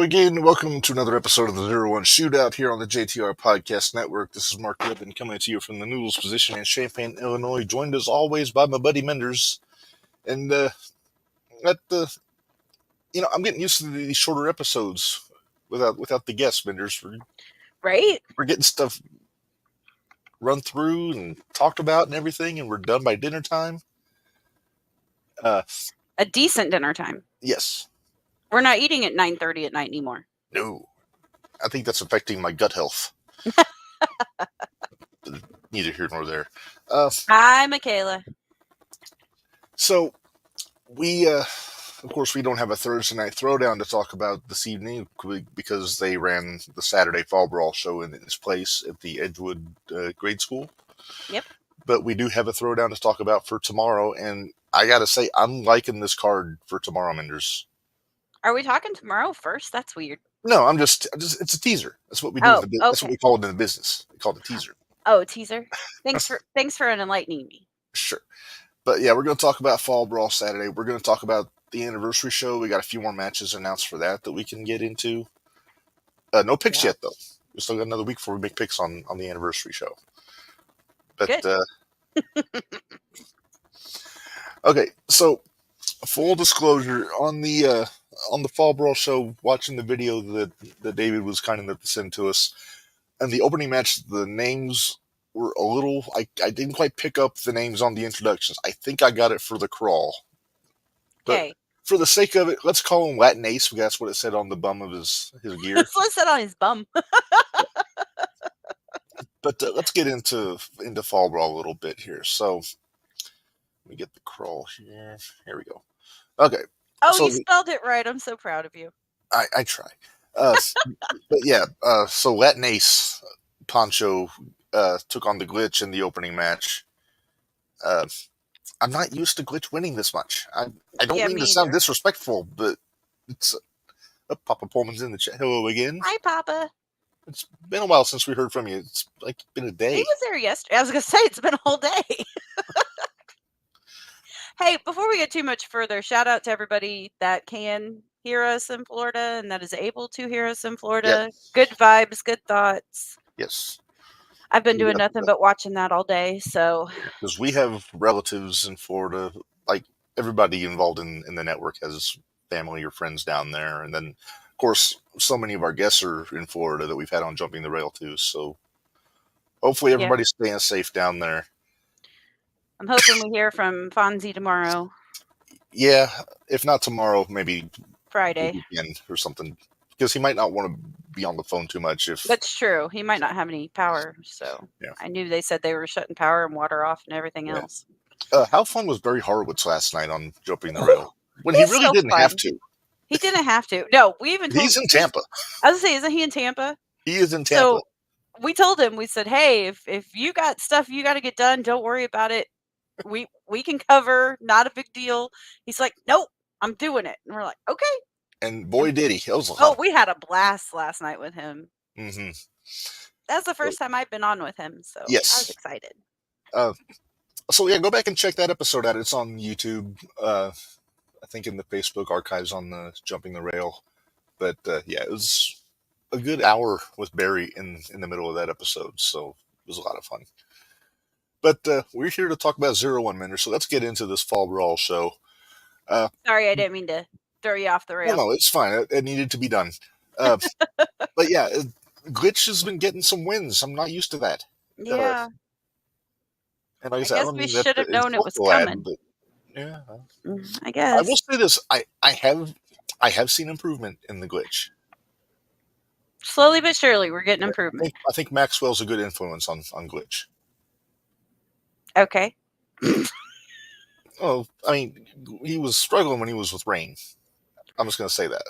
again, welcome to another episode of the 0-1 Shootout here on the JTR Podcast Network. This is Mark Ribbon coming to you from the Noodles position in Champaign, Illinois, joined as always by my buddy Minderz. And I'm getting used to these shorter episodes without the guests, Minderz. Right? We're getting stuff run through and talked about and everything, and we're done by dinner time. A decent dinner time. Yes. We're not eating at 9:30 at night anymore. No. I think that's affecting my gut health. Neither here nor there. Hi, Michaela. So, of course, we don't have a Thursday night throwdown to talk about this evening because they ran the Saturday Fall Brawl show in its place at the Edgewood grade school. Yep. But we do have a throwdown to talk about for tomorrow, and I gotta say, I'm liking this card for tomorrow, Minderz. Are we talking tomorrow first? That's weird. No, I'm just it's a teaser. That's what we do. Okay. That's what we call it in the business. We call it a teaser. Oh, teaser. Thanks for enlightening me. Sure. But yeah, we're going to talk about Fall Brawl Saturday. We're going to talk about the anniversary show. We got a few more matches announced for that we can get into. No picks yet, though. We still got another week before we make picks on the anniversary show. But okay, so full disclosure on the Fall Brawl show, watching the video that David was kind enough to send to us, and the opening match, the names were a little. I didn't quite pick up the names on the introductions. I think I got it for the crawl. But for the sake of it, let's call him Latin Ace, because that's what it said on the bum of his gear. That's what it said on his bum. But let's get into Fall Brawl a little bit here. So let me get the crawl here. Here we go. Okay. Oh, so you spelled it right. I'm so proud of you. I try. But yeah, so Latin Ace Poncho took on the Glitch in the opening match. I'm not used to Glitch winning this much. I don't mean to sound disrespectful, but it's Papa Pullman's in the chat. Hello again. Hi, Papa. It's been a while since we heard from you. It's like been a day. He was there yesterday. I was gonna say it's been a whole day. Hey, before we get too much further, shout out to everybody that can hear us in Florida and that is able to hear us in Florida. Yes. Good vibes, good thoughts. Yes. I've been doing nothing but watching that all day, so. Because we have relatives in Florida, like everybody involved in the network has family or friends down there. And then, of course, so many of our guests are in Florida that we've had on Jumping the Rail too. So hopefully everybody's staying safe down there. I'm hoping we hear from Fonzie tomorrow. Yeah, if not tomorrow, maybe Friday weekend or something, because he might not want to be on the phone too much. That's true. He might not have any power, so yeah. I knew they said they were shutting power and water off and everything else. How fun was Barry Horowitz last night on Jumping the Rail when he really didn't have to? He didn't have to. No, we even told he's in Tampa. I was gonna say, isn't he in Tampa? He is in Tampa. So we told him, we said, hey, if you got stuff you got to get done, don't worry about it. We can cover, not a big deal. He's like, nope, I'm doing it. And we're like, okay. And boy, did he. We had a blast last night with him. Mm-hmm. That's the first time I've been on with him, so yes. I was excited. So yeah, go back and check that episode out. It's on YouTube. I think in the Facebook archives on the Jumping the Rail. But yeah, it was a good hour with Barry in the middle of that episode, so it was a lot of fun. But we're here to talk about 0-1 Minderz, so let's get into this Fall Brawl show. Sorry, I didn't mean to throw you off the rail. No, it's fine. It needed to be done. But yeah, Glitch has been getting some wins. I'm not used to that. Yeah. And like I guess we should have known it was coming. But, yeah. I guess. I will say this. I have seen improvement in the Glitch. Slowly but surely, we're getting improvement. I think Maxwell's a good influence on Glitch. Okay. Oh, I mean, he was struggling when he was with Rain. I'm just going to say that.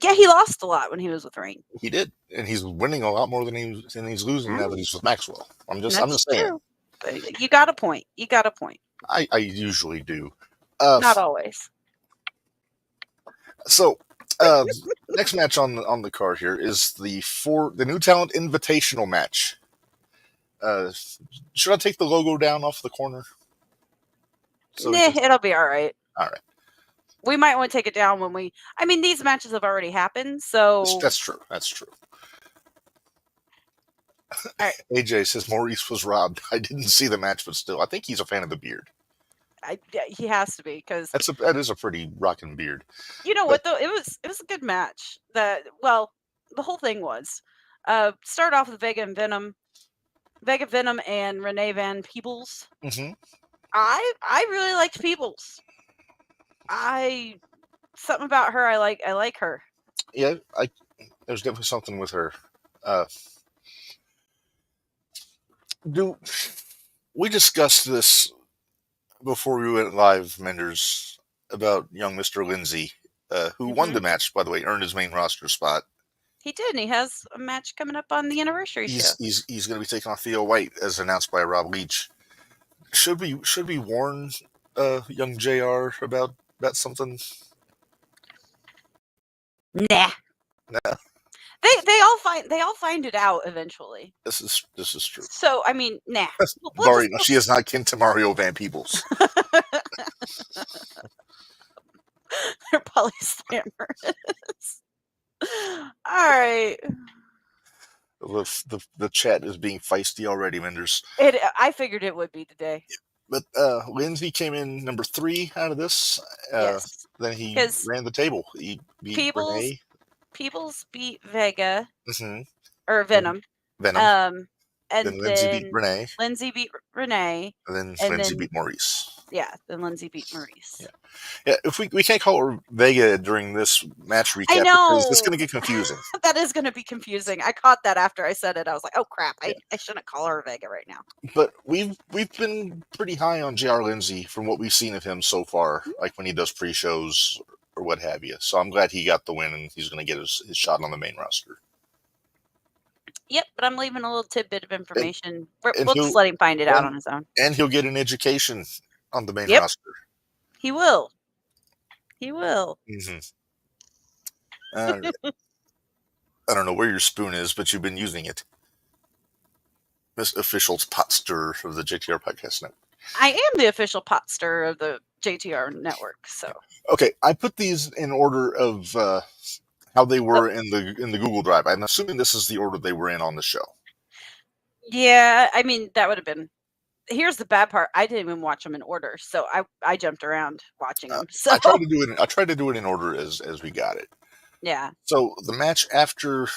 He lost a lot when he was with Rain. He did, and he's winning a lot more than he's losing now that he's with Maxwell. I'm just saying. You got a point. I usually do. Not always. So, next match on the card here is the New Talent Invitational match. Should I take the logo down off the corner? It'll be all right. All right. We might want to take it down when we. I mean, these matches have already happened, so That's true. That's true. All right. AJ says Maurice was robbed. I didn't see the match, but still, I think he's a fan of the beard. He has to be because That is a pretty rocking beard. you know what though, it was a good match. The whole thing was start off with Vega Venom and Renee Van Peebles. Mm-hmm. I really liked Peebles. Something about her I like her. Yeah, there's definitely something with her. We discussed this before we went live, Minderz, about young Mr. Lindsay, who won the match, by the way, earned his main roster spot. He did, and he has a match coming up on the anniversary show. He's going to be taking on Theo White, as announced by Rob Leach. Should we warn young JR about something? Nah. Nah. They all find it out eventually. This is true. So I mean, nah. She is not kin to Mario Van Peebles. They're polystammerous. All right. The chat is being feisty already, Minderz. I figured it would be today. But Lindsay came in number 3 out of this. Yes. Then he ran the table. He beat Renee. Peebles beat Vega. Mm-hmm. Or Venom. And then Lindsay beat Renee. Lindsay beat Renee. And then Lindsay beat Maurice. Yeah, then Lindsay beat Maurice. Yeah. If we can't call her Vega during this match recap, I know. because it's going to get confusing. That is going to be confusing. I caught that after I said it. I was like, oh crap, I shouldn't call her Vega right now. But we've been pretty high on JR Lindsay from what we've seen of him so far, like when he does pre-shows or what have you. So I'm glad he got the win and he's going to get his shot on the main roster. Yep, but I'm leaving a little tidbit of information. We'll just let him find it out on his own. And he'll get an education on the main roster. He will. He will. Mm-hmm. I don't know where your spoon is, but you've been using it. Miss Official's pot stirrer of the JTR Podcast Network. I am the official pot stirrer of the JTR Network. So okay, I put these in order of how they were in the Google Drive. I'm assuming this is the order they were in on the show. Yeah, I mean that would have been. Here's the bad part. I didn't even watch them in order, so I jumped around watching them. So I tried to do it in order as we got it. Yeah. So the match after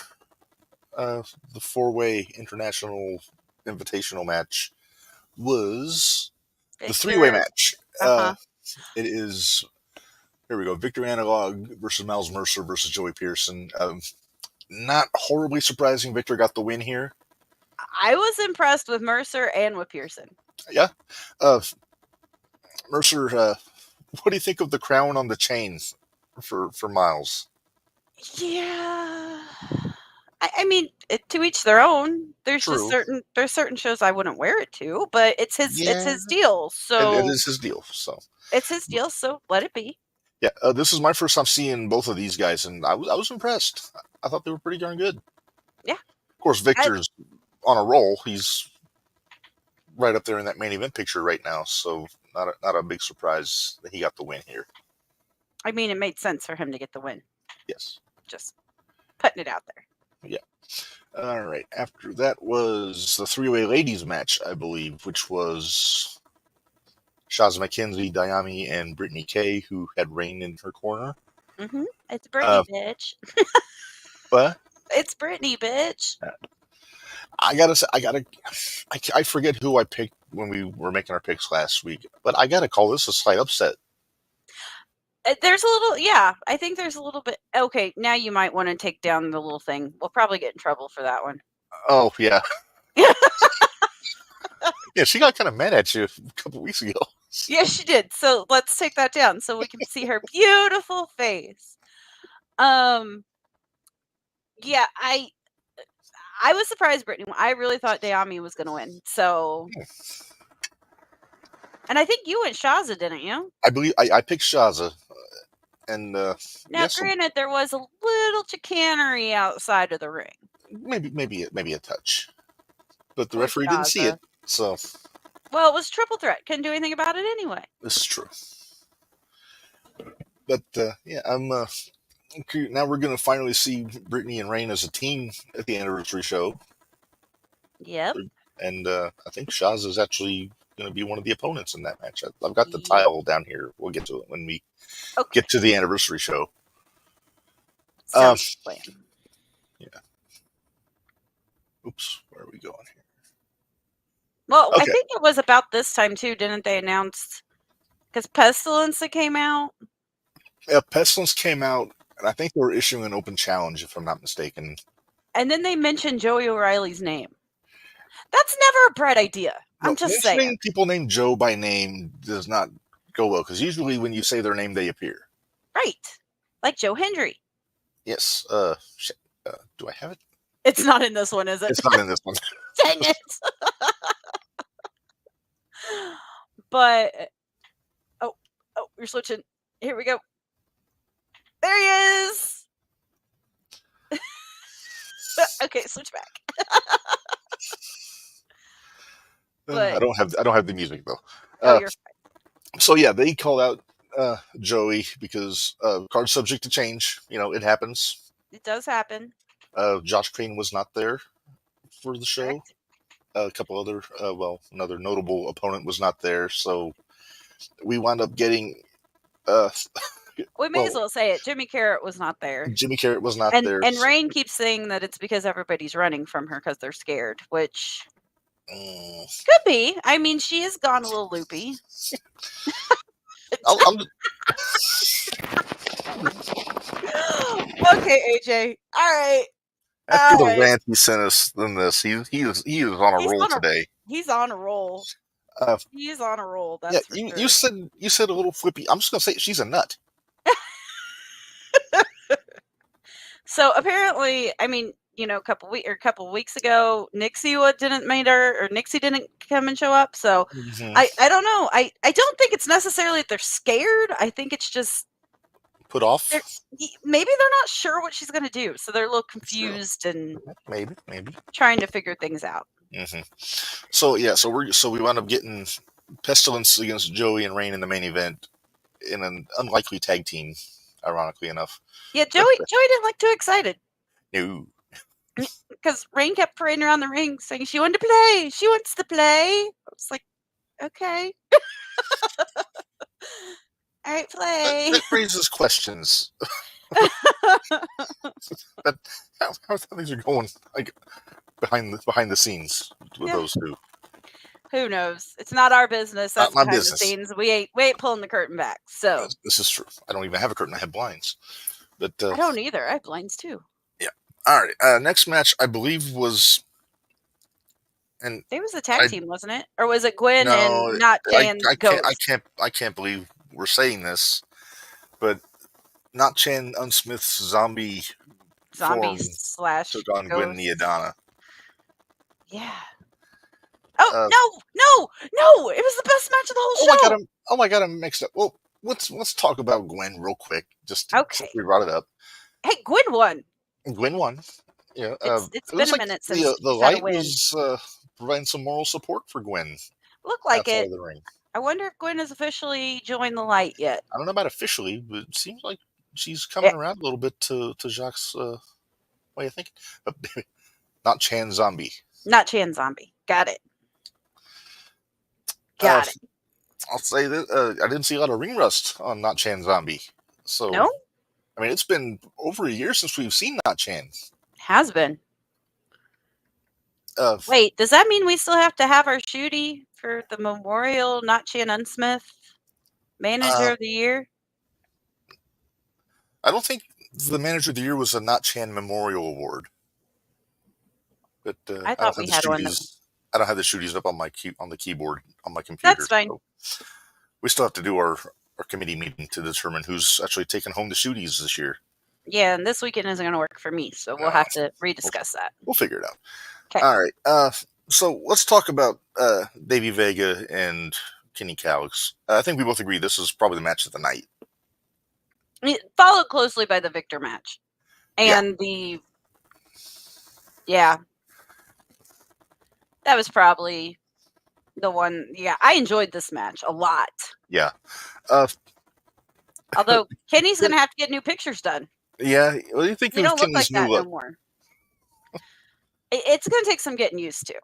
the 4-way international invitational match was the 3-way match. It is, here we go, Victor Analog versus Miles Mercer versus Joey Pearson. Not horribly surprising. Victor got the win here. I was impressed with Mercer and with Pearson. Yeah. Mercer, what do you think of the crown on the chain for Miles? Yeah. I mean, to each their own. There's just certain shows I wouldn't wear it to, but it's his deal. So it is his deal. So it's his deal. So let it be. Yeah, this is my first time seeing both of these guys, and I was impressed. I thought they were pretty darn good. Yeah. Of course, Victor's on a roll. He's right up there in that main event picture right now, so not a big surprise that he got the win here. I mean, it made sense for him to get the win. Yes. Just putting it out there. Yeah. All right. After that was the 3-way ladies match, I believe, which was Shazza McKenzie, Dayami, and Brittany Kay, who had Rain in her corner. Mm-hmm. It's Brittany, bitch. What? It's Brittany, bitch. I forget who I picked when we were making our picks last week, but I gotta call this a slight upset. There's a little, yeah, I think there's a little bit. Okay, now you might want to take down the little thing. We'll probably get in trouble for that one. Oh, yeah. Yeah, she got kind of mad at you a couple weeks ago. Yeah, she did. So let's take that down so we can see her beautiful face. Yeah, I was surprised, Brittany. I really thought Dayami was going to win. So, and I think you went Shazza, didn't you? I believe I picked Shazza. And now, granted, there was a little chicanery outside of the ring. Maybe a touch, but the referee didn't see it. So, well, it was triple threat. Couldn't do anything about it anyway. This is true. But yeah, I'm now we're gonna finally see Brittany and Rain as a team at the anniversary show, Yep. and I think Shaz is actually going to be one of the opponents in that match. I've got the Ye- tile down here. We'll get to it when we Okay. get to the anniversary show. Um, Sounds like a plan. yeah. Oops, where are we going here? Well, I Okay. think it was about this time too, didn't they announce? Because Pestilence that came out, Pestilence came out, and I think they were issuing an open challenge, if I'm not mistaken. and then they mentioned Joey O'Reilly's name. That's never a bright idea. I'm No, just saying. mentioning people named Joe by name does not go well because usually when you say their name, they appear. Right. Like Joe Hendry. Yes. Do I have it? It's not in this one, is it? It's not in this one. Dang it. But oh, you're switching. Here we go. There he is. Okay, switch back. But I don't have the music though. you're fine. So yeah, they called out Joey because card subject to change. You know, it happens. It does happen. Josh Crane was not there for the show. Correct. A couple other, another notable opponent was not there. So we wound up getting. We may as well say it. Jimmy Carrot was not there. Jimmy Carrot was not And there. Rain keeps saying that it's because everybody's running from her because they're scared, which could be. I mean, she has gone a little loopy. Okay, AJ. All right. After the rant he sent us than this, he is on a roll today. He's on a roll. He's on a roll. That's for sure. You said a little flippy. I'm just gonna say she's a nut. So apparently, I mean, you know, a couple weeks ago, Nixie didn't come and show up. So I don't know. I don't think it's necessarily that they're scared. I think it's just put off. Maybe they're not sure what she's going to do, so they're a little confused and maybe trying to figure things out. So yeah, so we wound up getting Pestilence against Joey and Rain in the main event in an unlikely tag team, ironically enough. Yeah, Joey didn't look too excited. No. Because Rain kept parading around the ring saying she wanted to play. She wants to play. I was like, okay. All right, play. That raises questions. How things are going like behind the scenes with those two. Who knows? It's not our business. That's not my behind business. The scenes. We ain't pulling the curtain back. So this is true. I don't even have a curtain. I have blinds. But I don't either. I have blinds too. Yeah. All right. Next match, I believe was. And it was a tag team, wasn't it? Or was it Gwen and not Chan? I can't believe we're saying this, but not Chan Unsmith's zombie form took on Gwen Niadana. Yeah. Oh no! It was the best match of the whole show. Oh my god! I'm mixed up. Well, let's talk about Gwen real quick. Just okay. We brought it up. Hey, Gwen won. Gwen won. Yeah. It's been a minute since the light was providing some moral support for Gwen. Looked like it. The ring. I wonder if Gwen has officially joined the light yet. I don't know about officially, but it seems like she's coming around a little bit to Jacques' way of thinking. But not Chan Zombie. Not Chan Zombie. Got it. Got it. I'll say that I didn't see a lot of ring rust on Not Chan Zombie. So no? I mean, it's been over a year since we've seen Not Chan. Has been. Wait, does that mean we still have to have our shooty for the Memorial Not Chan Unsmith Manager of the Year? I don't think the Manager of the Year was a Not Chan Memorial Award. But I thought we had one. I don't have the shooties up on the keyboard on my computer. That's fine. So we still have to do our committee meeting to determine who's actually taking home the shooties this year. Yeah, and this weekend isn't going to work for me, so we'll have to rediscuss that. We'll figure it out. Okay. All right. So let's talk about Davey Vega and Kenny Calix. I think we both agree this is probably the match of the night. Followed closely by the Victor match. And that was probably the one. Yeah, I enjoyed this match a lot. Yeah. Although Kenny's going to have to get new pictures done. Yeah, what do you think You of don't look like Kenny's new that look? no more. It's going to take some getting used to.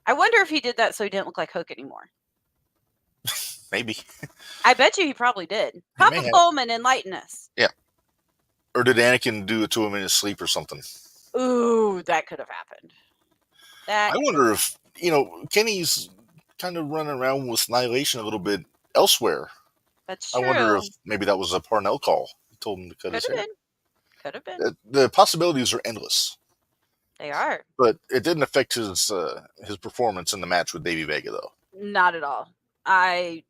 I wonder if he did that so he didn't look like Hook anymore. Maybe. I bet you he probably did. Papa Pullman, enlighten us. Yeah. Or did Anakin do it to him in his sleep or something? Ooh, that could have happened. I wonder if, Kenny's kind of running around with Annihilation a little bit elsewhere. That's true. I wonder if maybe that was a Parnell call. He told him to cut his hair. Could have been. The possibilities are endless. They are. But it didn't affect his performance in the match with Davey Vega, though. Not at all. I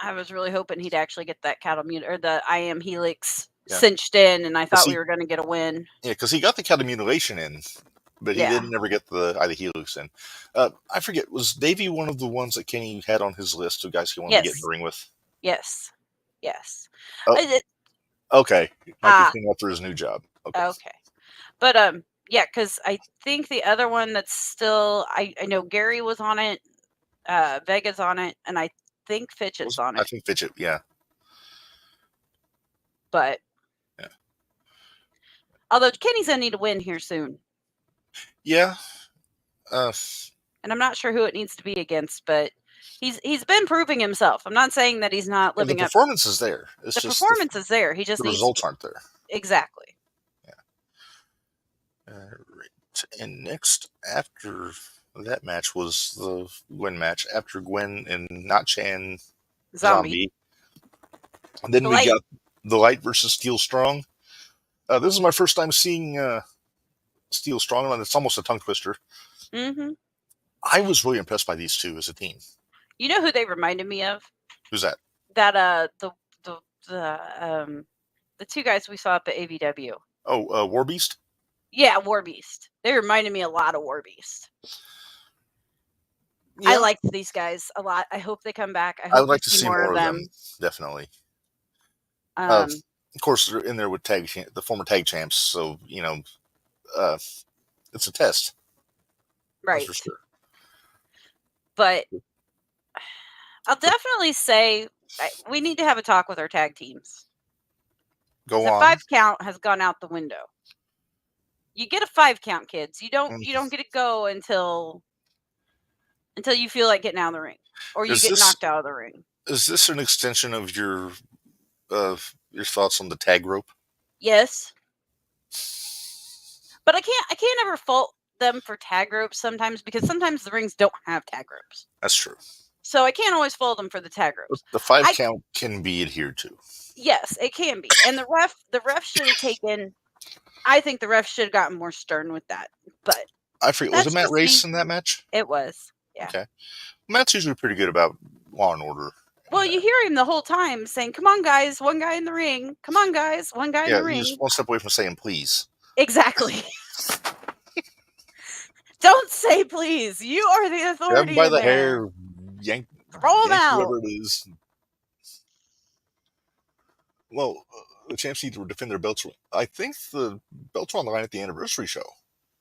was really hoping he'd actually get that cattle or the I Am Helix cinched in, and I thought we were going to get a win. Yeah, because he got the cattle mutilation in, but he didn't ever get the Helix in. I forget, was Davey one of the ones that Kenny had on his list of guys he wanted to get in the ring with? Yes. Oh, okay. Might be cleaning up for his new job. Okay. But yeah, because I think the other one that's still I know Gary was on it, Vega's on it, and I think Fitchett's on it. I think Fitchett, yeah. But although Kenny's gonna need to win here soon. Yeah. And I'm not sure who it needs to be against, but he's been proving himself. I'm not saying that he's not living up. The performance is there. The performance is there. He just the results aren't there. Exactly. Yeah. Right. And next, after that match, was the win match after Gwen and Not Chan Zombie. And then we got the Light versus Steel Strong. This is my first time seeing Steel Strong, and it's almost a tongue twister. Mm-hmm. I was really impressed by these two as a team. You know who they reminded me of? Who's that? That the two guys we saw up at AVW. Oh, War Beast? Yeah, War Beast. They reminded me a lot of War Beast. Yeah. I liked these guys a lot. I hope they come back. I would like to see more of them. Definitely. Of course, they're in there with the former tag champs, so it's a test. Right. That's for sure. But I'll definitely say we need to have a talk with our tag teams. Go on. The 5 count has gone out the window. You get a 5 count, kids. You don't get to go until you feel like getting out of the ring, or you get knocked out of the ring. Is this an extension of your thoughts on the tag rope? Yes. But I can't ever fault them for tag ropes sometimes, because sometimes the rings don't have tag ropes. That's true. So I can't always fault them for the tag ropes. But the 5 count can be adhered to. Yes, it can be. And the ref should have taken. I think the ref should have gotten more stern with that. But I forget. Was it Matt Race in that match? It was. Yeah. Okay. Matt's usually pretty good about law and order. Well, you hear him the whole time saying, "Come on, guys, one guy in the ring. Come on, guys, one guy in the ring." Yeah, just one step away from saying please. Exactly. Don't say please. You are the authority. Grab him by the hair, throw him out. Whoever it is. Well, the champs need to defend their belts. I think the belts are on the line at the anniversary show.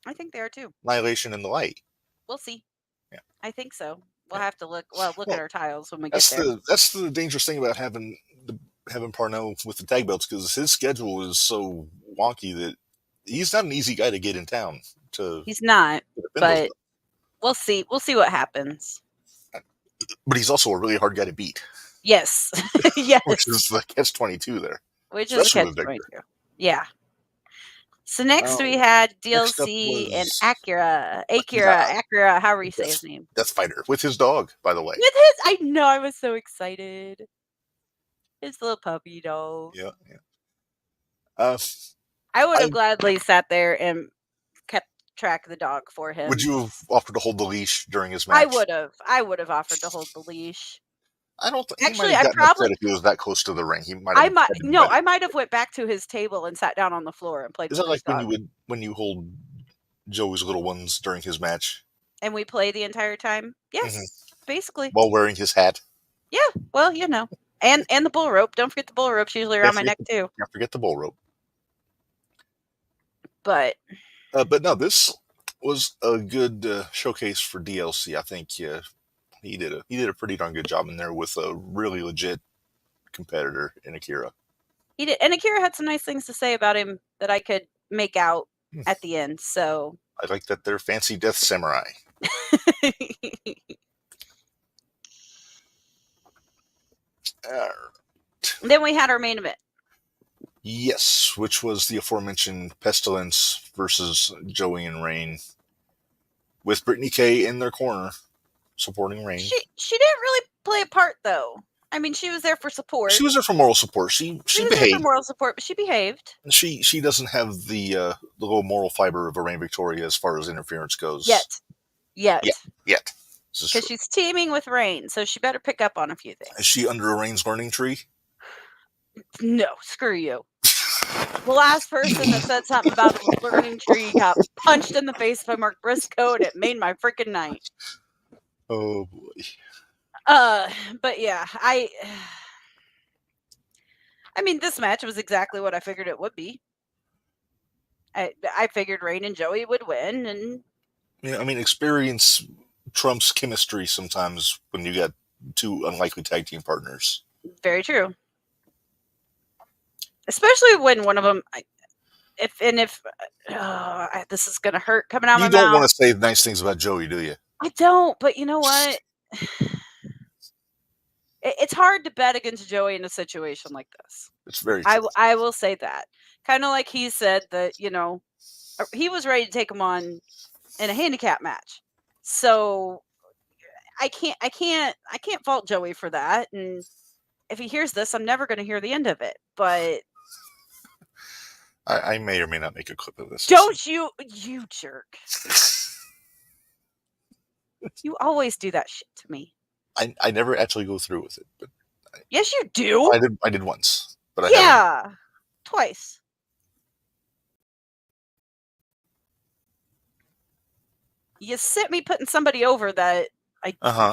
I think they are too. Annihilation and the Light. We'll see. Yeah, I think so. We'll have to look. Well, look at our tiles when we get there. That's the dangerous thing about having Parnell with the tag belts, because his schedule is so wonky that he's not an easy guy to get in town. He's not, but we'll see. We'll see what happens. But he's also a really hard guy to beat. Yes. Yes. Which is the catch-22 there. Which is the catch-22. Yeah. So next we had DLC and Acura, however you say his name. Death Fighter, with his dog, by the way. I know, I was so excited. His little puppy dog. Yeah. I would have gladly sat there and kept track of the dog for him. Would you have offered to hold the leash during his match? I would have offered to hold the leash. I don't think. Actually, I probably, if he was that close to the ring, he might. I might have went back to his table and sat down on the floor and played. Is that like when you hold Joey's little ones during his match? And we play the entire time. Yes, basically. While wearing his hat. Yeah, well, and the bull rope. Don't forget the bull rope's usually around my neck too. Don't forget the bull rope. But no, this was a good showcase for DLC. I think he did a pretty darn good job in there with a really legit competitor in Akira. He did, and Akira had some nice things to say about him that I could make out at the end. So I like that they're fancy death samurai. Then we had our main event. Yes, which was the aforementioned Pestilence versus Joey and Rain, with Brittany Kay in their corner supporting Rain. She didn't really play a part though. I mean, she was there for support. She was there for moral support. She was behaved. There for moral support, but she behaved. She doesn't have the little moral fiber of a Rain Victoria as far as interference goes. Yet. Because she's teaming with Rain, so she better pick up on a few things. Is she under a Rain's learning tree? No, screw you. The last person that said something about the learning tree got punched in the face by Mark Briscoe, and it made my freaking night. Oh boy. But yeah, I mean, this match was exactly what I figured it would be. I figured Rain and Joey would win, and yeah, I mean, experience trumps chemistry sometimes when you got two unlikely tag team partners. Very true. Especially when one of them, if this is gonna hurt coming out of my mouth. You don't want to say nice things about Joey, do you? I don't, but you know what? It's hard to bet against Joey in a situation like this. It's very true. I will say that. Kind of like he said that, he was ready to take him on in a handicap match. So I can't fault Joey for that. And if he hears this, I'm never going to hear the end of it. But I may or may not make a clip of this. Don't you jerk. You always do that shit to me. I never actually go through with it, but yes, you do. I did once, but I haven't. Twice. You sent me putting somebody over that I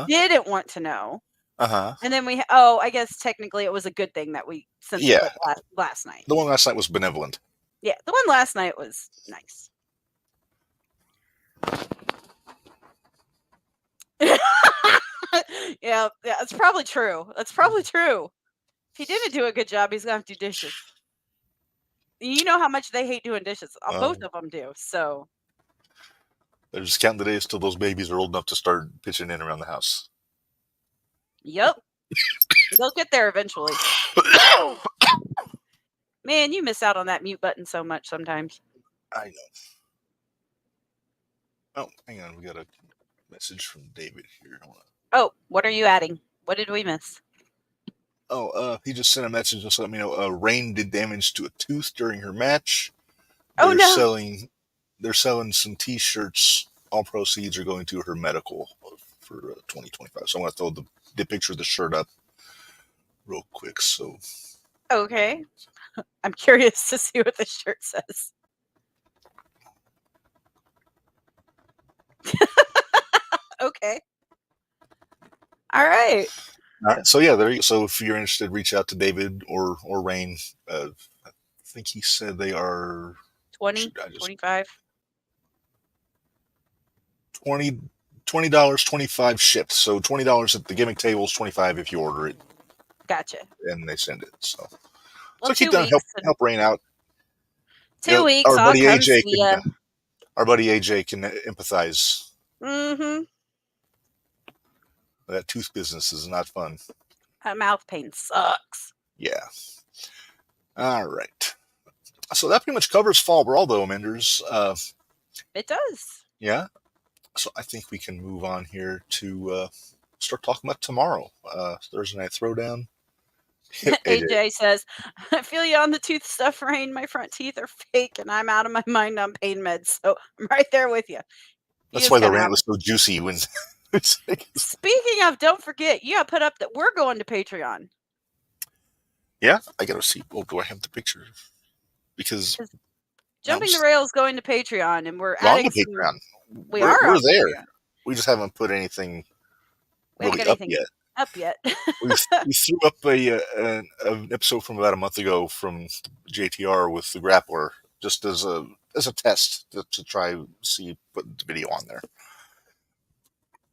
didn't want to know. And then I guess technically it was a good thing that we sent the clip last night. The one last night was benevolent. Yeah, the one last night was nice. Yeah, that's probably true. If he didn't do a good job, he's gonna have to do dishes. You know how much they hate doing dishes. Both of them do. So they're just counting the days till those babies are old enough to start pitching in around the house. Yep. They'll get there eventually. Man, you miss out on that mute button so much sometimes. I know. Oh, hang on. We got a message from David here. Oh, what are you adding? What did we miss? Oh, he just sent a message just let me know. Rain did damage to a tooth during her match. They're selling some T-shirts. All proceeds are going to her medical for 2025. So I'm going to throw the picture of the shirt up real quick. So okay, I'm curious to see what the shirt says. Okay. All right. So yeah, there. So if you're interested, reach out to David or Rain. I think he said they are 20, 25. $20, 25 shipped. So $20 at the gimmick tables, 25 if you order it. Gotcha. And they send it. So keep down, help Rain out. 2 weeks. Our buddy AJ can empathize. Mm-hmm. That tooth business is not fun. That mouth pain sucks. Yeah. All right. So that pretty much covers Fall Brawl, though, Minderz. It does. Yeah. So I think we can move on here to start talking about tomorrow. Thursday Night Throwdown. AJ says, I feel you on the tooth stuff, Rain. My front teeth are fake, and I'm out of my mind on pain meds. So I'm right there with you. That's why the rant was so juicy when... Speaking of, don't forget, you got to put up that we're going to Patreon. Yeah, I got to see. Oh, do I have the picture? Because Jumping the Rails going to Patreon, and we're adding Patreon. We're there. Patreon. We just haven't put anything really up yet. we threw up an episode from about a month ago from JTR with the Grappler, just as a test to try see put the video on there.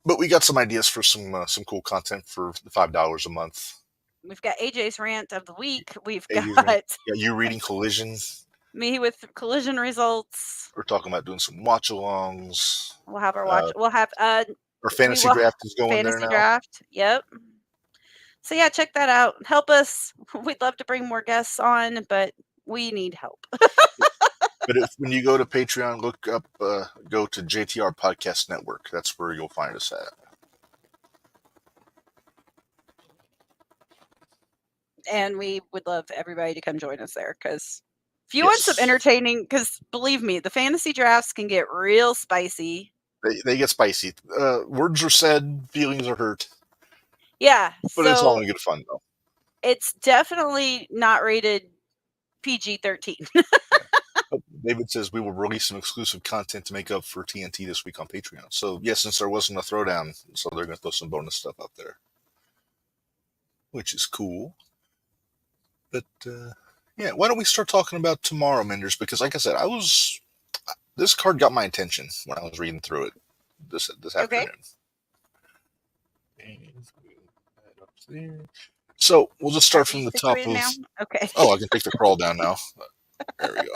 But we got some ideas for some cool content for the $5 a month. We've got AJ's rant of the week. We've AJ's got rant. Yeah, you reading Collision. me with collision results. We're talking about doing some watch-alongs. We'll have our watch. We'll have Our fantasy draft is going there fantasy now. draft. Yep. So yeah, check that out. Help us. We'd love to bring more guests on, but we need help. But when you go to Patreon, look up, go to JTR Podcast Network. That's where you'll find us at. And we would love everybody to come join us there, because if you want some entertaining, because believe me, the fantasy drafts can get real spicy. They get spicy. Words are said, feelings are hurt. Yeah. But it's all in good fun, though. It's definitely not rated PG-13. David says we will release some exclusive content to make up for TNT this week on Patreon. So, yes, since there wasn't a throwdown, so they're going to throw some bonus stuff up there, which is cool. But, yeah, why don't we start talking about tomorrow, Minderz? Because, like I said, this card got my attention when I was reading through it this afternoon. Okay. So, we'll just start from the top of... Now? Okay. Oh, I can take the crawl down now. There we go.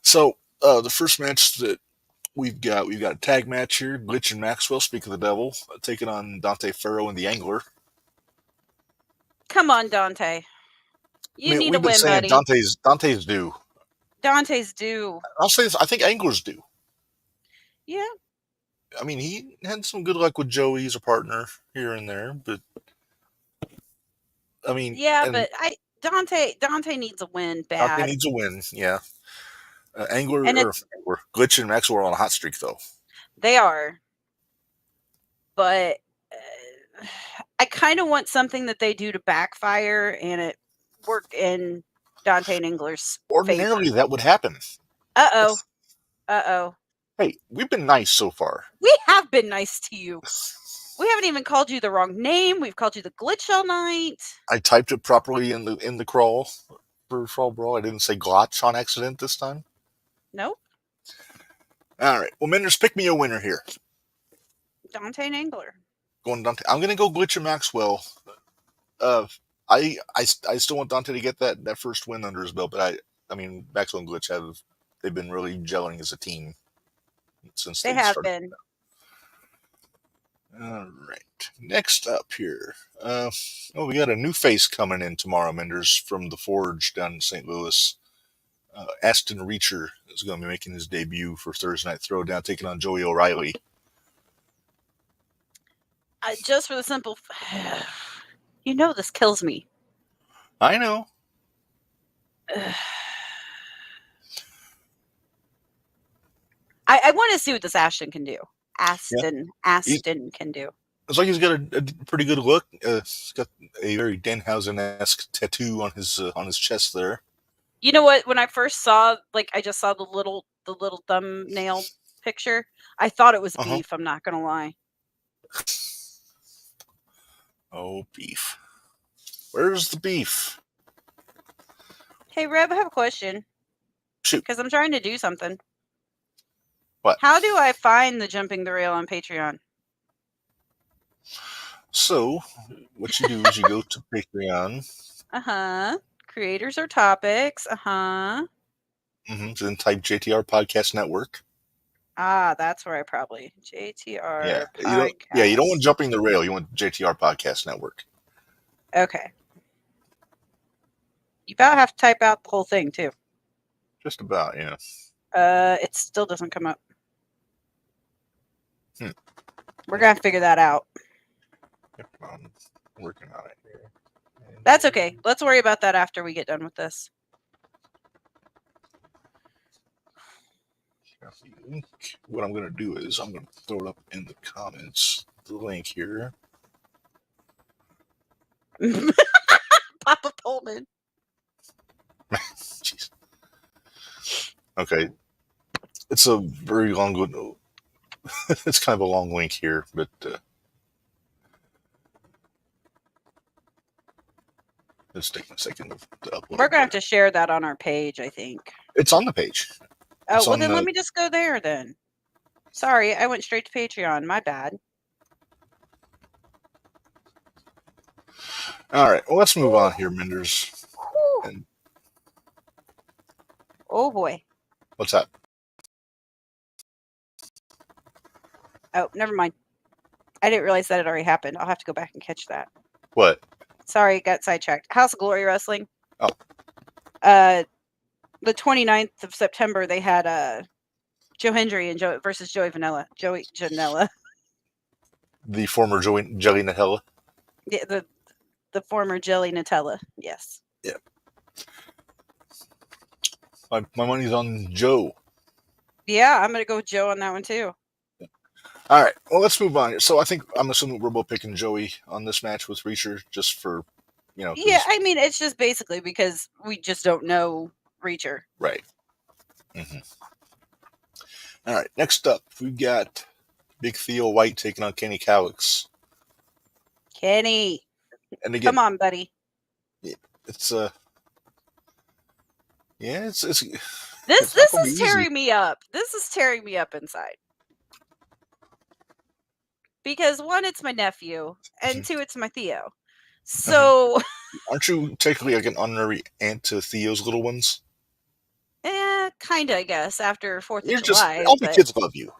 So, the first match that we've got a tag match here. Glitch and Maxwell, Speak of the Devil, taking on Dante Ferro and the Angler. Come on, Dante. You need a win, buddy. Dante's due. Dante's due. I'll say this, I think Angler's due. Yeah. I mean, he had some good luck with Joey as a partner here and there, but... I mean... Yeah, but Dante needs a win bad. Dante needs a win, yeah. Glitch and Maxwell are on a hot streak, though. They are. But I kind of want something that they do to backfire and it work in Dante and Angler's Ordinarily, that would happen. Uh-oh. Hey, we've been nice so far. We have been nice to you. We haven't even called you the wrong name. We've called you the Glitch all night. I typed it properly in the crawl for Fall Brawl. I didn't say glotch on accident this time. Nope. All right. Well, Minderz, pick me a winner here. Dante and Angler. I'm going to go Glitch and Maxwell. I still want Dante to get that first win under his belt, but I mean, Maxwell and Glitch they've been really gelling as a team since they have been. All right. Next up here. We got a new face coming in tomorrow, Minderz, from the Forge down in St. Louis. Aston Reacher is going to be making his debut for Thursday Night Throwdown, taking on Joey O'Reilly. Just for the simple... this kills me. I know. I want to see what this Aston can do. Aston can do. It's like he's got a pretty good look. He's got a very Danhausen-esque tattoo on his chest there. You know what? When I first saw, I just saw the little thumbnail picture, I thought it was beef. I'm not gonna lie. Oh, beef. Where's the beef? Hey, Reb, I have a question. Shoot. Because I'm trying to do something. What? How do I find the Jumping the Rail on Patreon? So, what you do is you go to Patreon. Creators or topics. Then type JTR Podcast Network. That's where I probably... JTR Podcast. You don't want Jumping the Rail. You want JTR Podcast Network. Okay. You about have to type out the whole thing, too. Just about, yeah. It still doesn't come up. We're going to figure that out. Yep, I'm working on it here. That's okay. Let's worry about that after we get done with this. What I'm going to do is I'm going to throw it up in the comments, the link here. Papa Pullman. Jeez. Okay. It's a very long... it's kind of a long link here, but... Let's take a second to upload. We're going to have to share that on our page, I think. It's on the page. Then let me just go there then. Sorry, I went straight to Patreon. My bad. All right. Well, let's move on here, Minders. And Oh boy. what's that? Oh, never mind. I didn't realize that had already happened. I'll have to go back and catch that. What? Sorry, got sidetracked. House of Glory Wrestling. Oh. The 29th of September, they had Joe Hendry and versus Joey Janela. The former Jelly Nutella. Yeah, the former Jelly Nutella. Yes. Yeah. My money's on Joe. Yeah, I'm gonna go with Joe on that one too. All right. Well, let's move on here. So I'm assuming we're both picking Joey on this match with Reacher, just for, you know. Yeah, I mean, it's just basically because we just don't know Reacher. Right. Mm-hmm. All right. Next up, we've got Big Theo White taking on Kenny Calix. Kenny, and again, come on, buddy. It's yeah, it's this is tearing me up. This is tearing me up inside. Because one, it's my nephew, and two, it's my Theo. So, aren't you technically like an honorary aunt to Theo's little ones? Kinda, I guess. After 4th of You're July, just all the kids above you.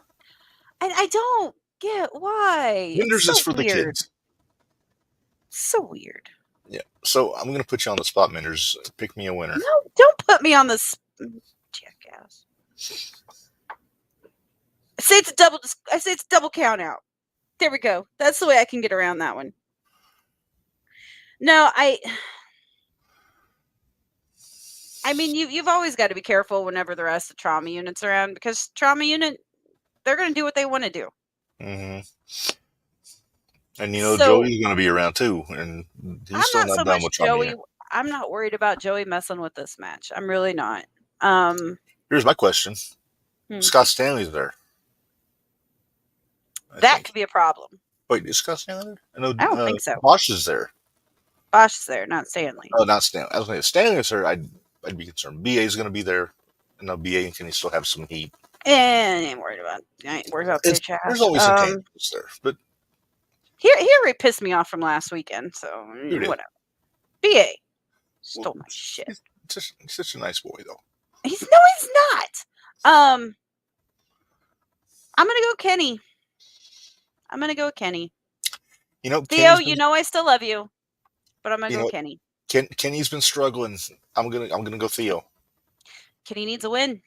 I don't get why. Minderz is for the kids. So weird. Yeah. So I'm gonna put you on the spot, Minderz. Pick me a winner. No, don't put me on the jackass. I say it's a double count out. There we go. That's the way I can get around that one. No, I mean, you've always got to be careful whenever the rest of trauma units are around, because trauma unit, they're going to do what they want to do. Mm-hmm. And Joey's going to be around too, and he's still not done with trauma unit. I'm not worried about Joey messing with this match. I'm really not. Here's my question: Scott Stanley's there. That could be a problem. Wait, is Scott Stanley there? I don't think so. Bosch is there. Bosch is there, not Stanley. Oh, not Stanley. I was going to say Stanley's there. I'd be concerned. BA is going to be there. And BA and Kenny still have some heat. I ain't worried about bitch ass. There's always some tangibles there, but he already pissed me off from last weekend. So whatever. BA stole my shit. He's such a nice boy, though. He's not. I'm gonna go Kenny. Theo, I still love you, but I'm gonna go Kenny. Kenny's been struggling. I'm gonna go Theo. Kenny needs a win.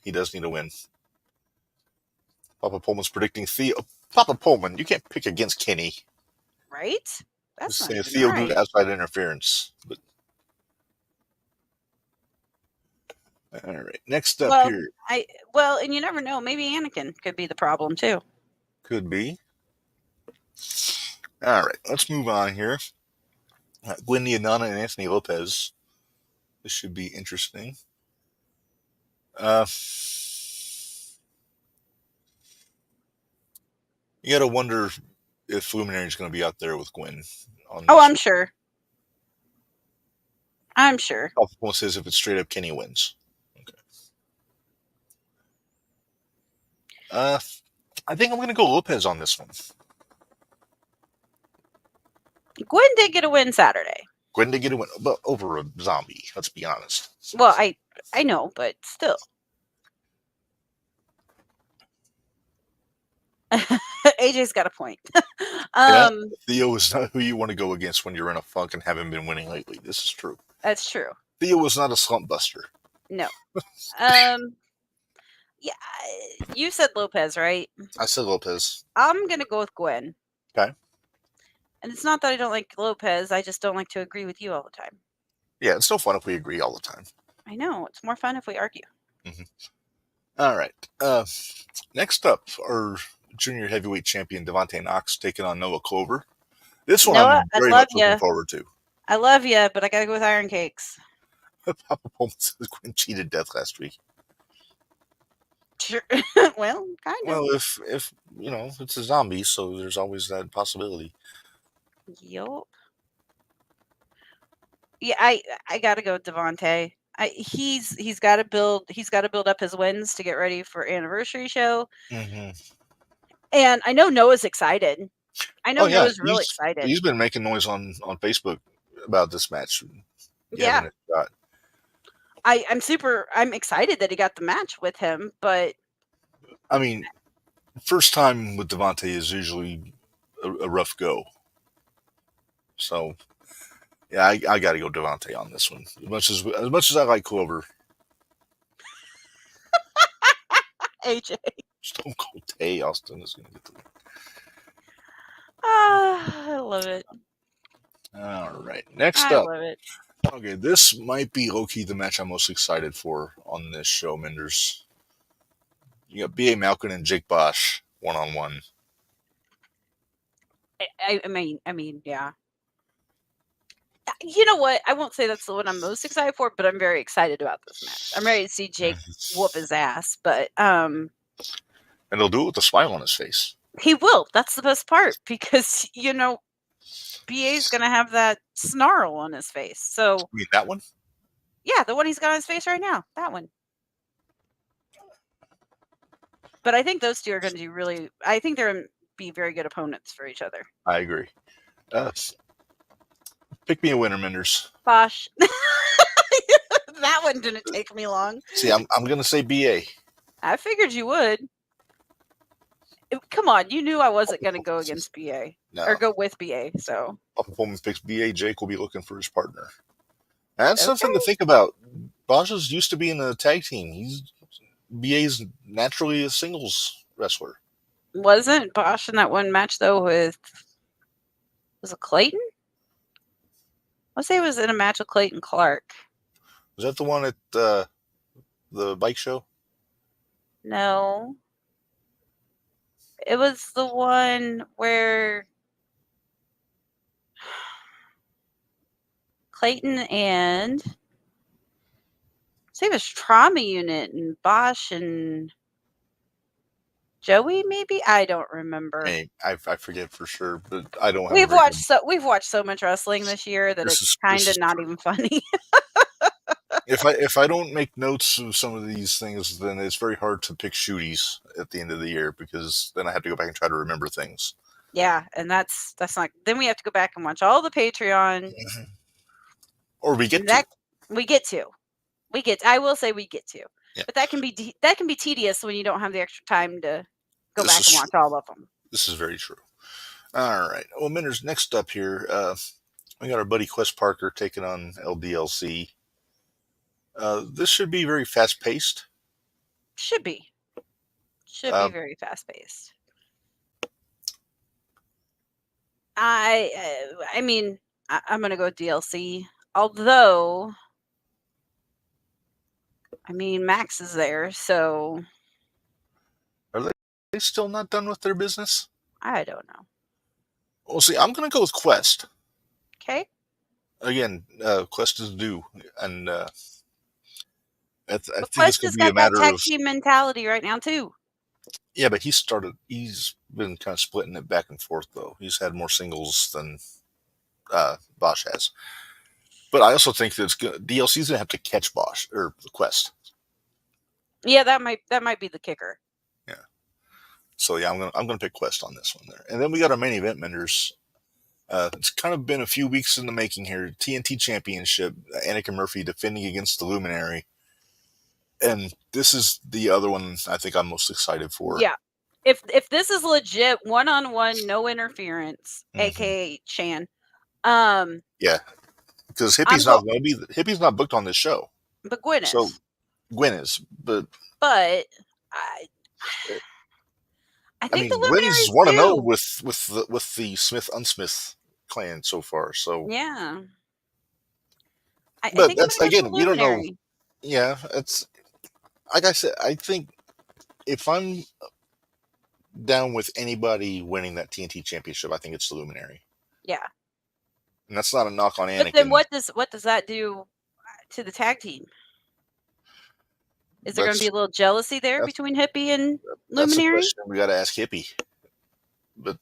He does need a win. Papa Pullman's predicting Theo. Papa Pullman, you can't pick against Kenny. Right? That's not Theo did outside interference. But all right. Next up here. And you never know. Maybe Anakin could be the problem too. Could be. All right. Let's move on here. Gwendy Anana and Anthony Lopez. This should be interesting. You got to wonder if Luminary's going to be out there with Gwen. I'm sure. I'm sure. Papa says if it's straight up Kenny wins. Okay. I think I'm going to go Lopez on this one. Gwen did get a win Saturday. Gwen did get a win, but over a zombie. Let's be honest. Well, I know, but still. AJ's got a point. Theo is not who you want to go against when you're in a funk and haven't been winning lately. This is true. That's true. Theo was not a slump buster. No. Yeah, you said Lopez, right? I said Lopez. I'm going to go with Gwen. Okay. And it's not that I don't like Lopez. I just don't like to agree with you all the time. Yeah, it's no fun if we agree all the time. I know. It's more fun if we argue. Mm-hmm. All right. Next up, our junior heavyweight champion, Devontae Knox, taking on Noah Clover. This one I'm very much looking forward to. I love you, but I got to go with Iron Cakes. Papa Pullman says Gwen cheated death last week. Sure. Well, kind of. Well, if it's a zombie, so there's always that possibility. Yup. Yeah, I gotta go with Devontae. He's got to build up his wins to get ready for anniversary show. Mm-hmm. And I know Noah's excited. I know Noah's really excited. He's been making noise on Facebook about this match. Yeah. Giving it a shot. I'm excited that he got the match with him, but I mean, first time with Devontae is usually a rough go. So yeah, I got to go Devontae on this one. As much as I like Clover, AJ. Stone Cold Tay Austin is going to get the win. I love it. All right, next I up. love it. Okay, this might be low key the match I'm most excited for on this show, Minders. You got B.A. Malkin and Jake Bosch 1-on-1. I mean, yeah. You know what? I won't say that's the one I'm most excited for, but I'm very excited about this match. I'm ready to see Jake whoop his ass, but And he'll do it with a smile on his face. he will. That's the best part because BA's gonna have that snarl on his face. So You mean that one? yeah, the one he's got on his face right now, that one. But I think those two are going to do really. I think they're going to be very good opponents for each other. I agree. Pick me a winner, Minders. Bosh. That one didn't take me long. See, I'm going to say BA. I figured you would. Come on, you knew I wasn't going to go against BA. No. Or go with BA, so. Papa Pullman picks BA. Jake will be looking for his partner. And that's something to think about. Bosch's used to be in a tag team. BA's naturally a singles wrestler. Wasn't Bosch in that one match, though, with. Was it Clayton? I'll say it was in a match with Clayton Clark. Was that the one at the bike show? No. It was the one where Clayton and say it was Trauma Unit and Bosch and Joey, maybe? I don't remember. Hey, I forget for sure, but I don't have We've watched so much wrestling this year that it's kind of not even funny. If I don't make notes of some of these things, then it's very hard to pick shooties at the end of the year because then I have to go back and try to remember things. Yeah, and that's not. Then we have to go back and watch all the Patreon. Mm-hmm. Or we get to. I will say we get to. Yeah. But that can be tedious when you don't have the extra time to go back and watch all of them. This is very true. All right. Well, Minders, next up here, we got our buddy Quest Parker taking on LDLC. This should be very fast paced. Should be very fast paced. I mean, I'm gonna go with DLC. Although, I mean, Max is there, so Are they still not done with their business? I don't know. Well, see, I'm gonna go with Quest. Okay. Again, Quest is due, and I think Quest it's has going to be a got that matter tag of team mentality right now too. Yeah, but he's been kind of splitting it back and forth though. He's had more singles than Bosch has. But I also think that DLC's gonna have to catch Bosch or Quest. Yeah, that might be the kicker. Yeah. So yeah, I'm gonna pick Quest on this one there. And then we got our main event Minders. It's kind of been a few weeks in the making here. TNT Championship, Anakin Murphy defending against the Luminary. And this is the other one I think I'm most excited for. Yeah. If this is legit, 1-on-1, no interference, aka Chan. Yeah. Because Hippie's not booked on this show. But Gwen is. So Gwen is, but I think the Luminaries Gwen's 1-0 with the Smith Unsmith clan so far. So yeah. But that's again, we don't know. Yeah, it's like I said. I think if I'm down with anybody winning that TNT championship, I think it's the Luminary. Yeah, and that's not a knock on Anakin. But then what does that do to the tag team? Is there going to be a little jealousy there between Hippie and Luminary? That's a question we got to ask Hippie. But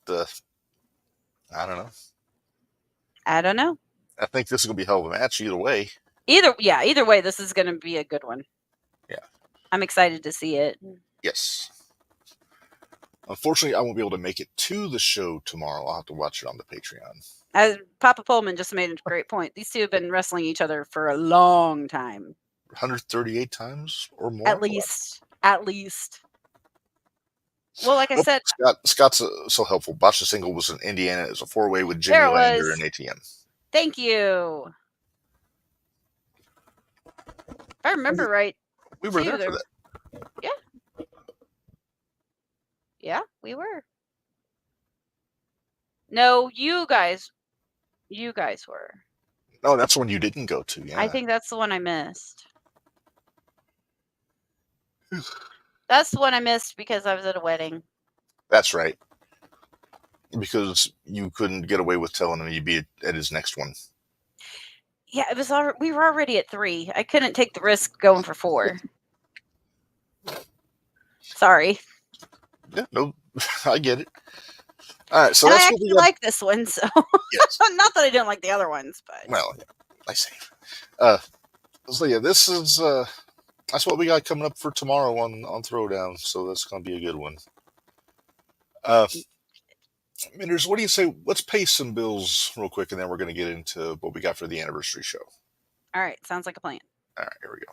I don't know. I think this is going to be a hell of a match either way. Either way, this is going to be a good one. Yeah. I'm excited to see it. Yes. Unfortunately, I won't be able to make it to the show tomorrow. I'll have to watch it on the Patreon. As Papa Pullman just made a great point. These two have been wrestling each other for a long time. 138 times or more? At least. Well, like I said, Scott's so helpful. Botched the Single was in Indiana. It was a 4-way with Jimmy there it Lander was. and ATM. Thank you. If I remember right, We were there for that. Yeah. Yeah, we were. No, you guys were. No, that's the one you didn't go to. Yeah. I think that's the one I missed. That's the one I missed because I was at a wedding. That's right. Because you couldn't get away with telling him you'd be at his next one. Yeah, it was. We were already at 3. I couldn't take the risk going for 4. Sorry. Yeah, no, I get it. All right, so and that's I what we actually got. like this one, so Yes. not that I didn't like the other ones, but Well, yeah, I see. So yeah, this is that's what we got coming up for tomorrow on Throwdown. So that's gonna be a good one. Minders, what do you say? Let's pay some bills real quick, and then we're gonna get into what we got for the anniversary show. all right, sounds like a plan. All right, here we go.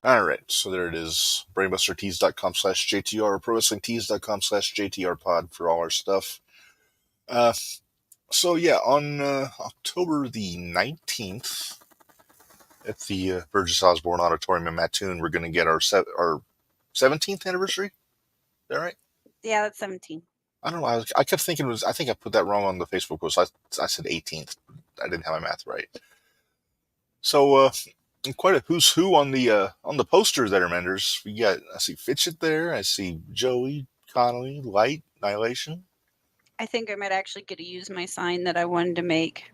All right, so there it is. BrainbusterTees.com/JTR, ProWrestlingTees.com/JTR pod for all our stuff. So yeah, on October the 19th at the Burgess Osborne Auditorium in Mattoon, we're going to get our 17th anniversary. Is that right? Yeah, that's 17. I don't know. I kept thinking it was. I think I put that wrong on the Facebook post. I said 18th. I didn't have my math right. So quite a who's who on the posters there, Menders. I see Fitchett there. I see Joey, Connolly, Light, Annihilation. I think I might actually get to use my sign that I wanted to make.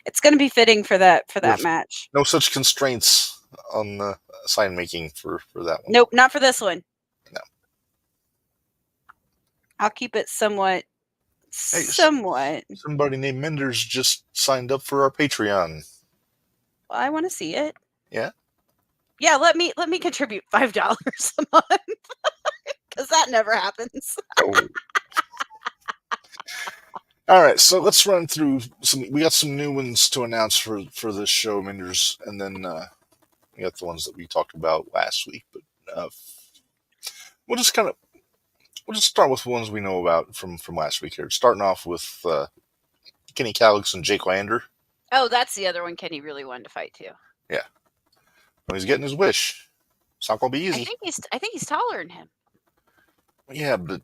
It's going to be fitting for that match. No such constraints on the sign making for that one. Nope, not for this one. No. I'll keep it somewhat. Hey, somewhat. Somebody named Minders just signed up for our Patreon. Well, I want to see it. Yeah. Yeah, let me contribute $5 a month because that never happens. Oh. All right, so let's run through some. We got some new ones to announce for this show, Minders, and then we got the ones that we talked about last week. But we'll just start with ones we know about from last week here. Starting off with Kenny Calix and Jake Lander. Oh, that's the other one Kenny really wanted to fight too. Yeah, well, he's getting his wish. It's not gonna be easy. I think he's taller than him. Yeah, but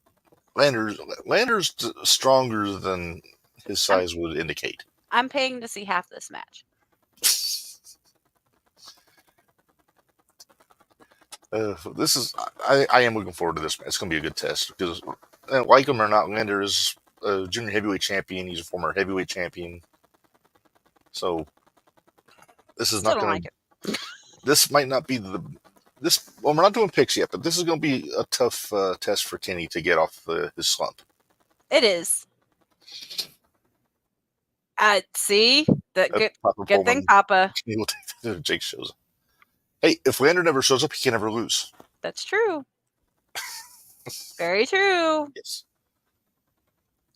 Lander's stronger than his size would indicate. I'm paying to see half this match. This is I am looking forward to this match. It's going to be a good test because, like him or not, Lander is a junior heavyweight champion. He's a former heavyweight champion. So this is not going to. This might not be this. Well, we're not doing picks yet, but this is going to be a tough test for Kenny to get off his slump. It is. See the good thing, Papa. He will take the Jake shows up. Hey, if Lander never shows up, he can never lose. That's true. Very true. Yes.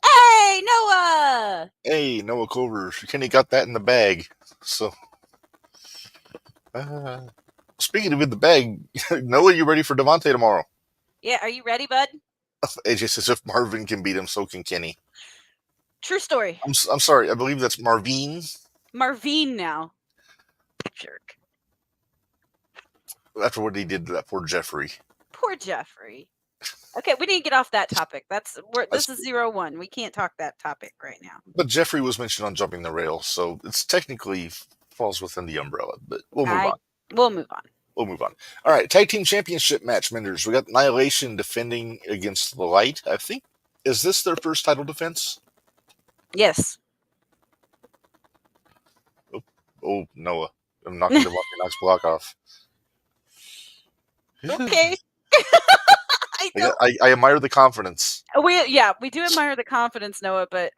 Hey, Noah! Hey, Noah Clover. Kenny got that in the bag. So, speaking of in the bag, Noah, you ready for Devontae tomorrow? Yeah, are you ready, bud? AJ says if Marvin can beat him, so can Kenny. True story. I'm sorry. I believe that's Marvin. Marvin now. Jerk. After what he did to that poor Jeffrey. Poor Jeffrey. Okay, we need to get off that topic. This is 0-1. We can't talk that topic right now. But Jeffrey was mentioned on Jumping the Rail, so it's technically falls within the umbrella. But we'll move on. We'll move on. We'll move on. All right, tag team championship match, Minderz. We got Annihilation defending against the Light. I think, is this their first title defense? Yes. Oh, Noah. I'm knocking the nice block off. Okay. I admire the confidence. We do admire the confidence, Noah, but